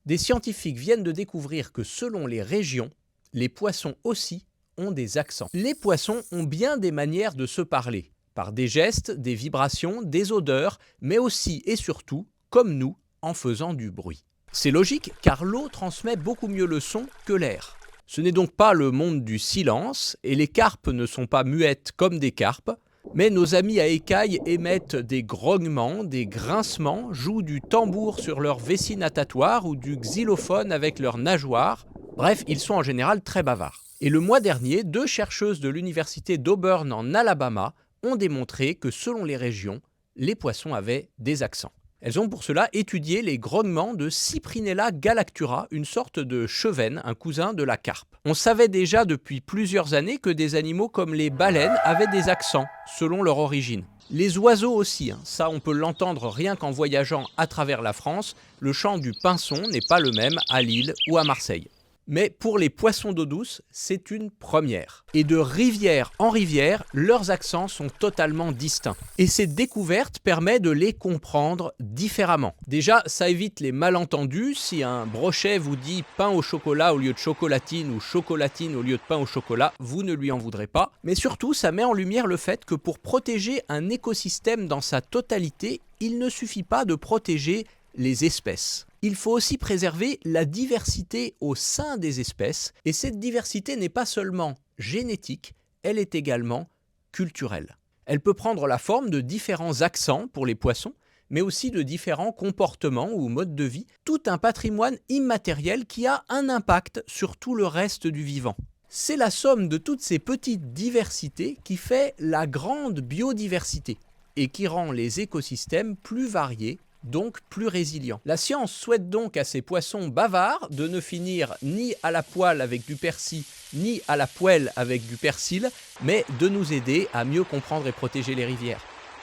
Des scientifiques viennent de découvrir que selon les régions, les poissons aussi ont des accents. Les poissons ont bien des manières de se parler, par des gestes, des vibrations, des odeurs, mais aussi et surtout, comme nous, en faisant du bruit. C'est logique car l'eau transmet beaucoup mieux le son que l'air. Ce n'est donc pas le monde du silence, et les carpes ne sont pas muettes comme des carpes, mais nos amis à écailles émettent des grognements, des grincements, jouent du tambour sur leur vessie natatoire ou du xylophone avec leurs nageoires. Bref, ils sont en général très bavards. Et le mois dernier, 2 chercheuses de l'université d'Auburn en Alabama ont démontré que selon les régions, les poissons avaient des accents. Elles ont pour cela étudié les grognements de Cyprinella galactura, une sorte de chevenne, un cousin de la carpe. On savait déjà depuis plusieurs années que des animaux comme les baleines avaient des accents, selon leur origine. Les oiseaux aussi, ça on peut l'entendre rien qu'en voyageant à travers la France, le chant du pinson n'est pas le même à Lille ou à Marseille. Mais pour les poissons d'eau douce, c'est une première. Et de rivière en rivière, leurs accents sont totalement distincts. Et cette découverte permet de les comprendre différemment. Déjà, ça évite les malentendus. Si un brochet vous dit pain au chocolat au lieu de chocolatine ou chocolatine au lieu de pain au chocolat, vous ne lui en voudrez pas. Mais surtout, ça met en lumière le fait que pour protéger un écosystème dans sa totalité, il ne suffit pas de protéger les espèces. Il faut aussi préserver la diversité au sein des espèces, et cette diversité n'est pas seulement génétique, elle est également culturelle. Elle peut prendre la forme de différents accents pour les poissons, mais aussi de différents comportements ou modes de vie, tout un patrimoine immatériel qui a un impact sur tout le reste du vivant. C'est la somme de toutes ces petites diversités qui fait la grande biodiversité et qui rend les écosystèmes plus variés, donc plus résilients. La science souhaite donc à ces poissons bavards de ne finir ni à la poêle avec du persil, ni à la poêle avec du persil, mais de nous aider à mieux comprendre et protéger les rivières.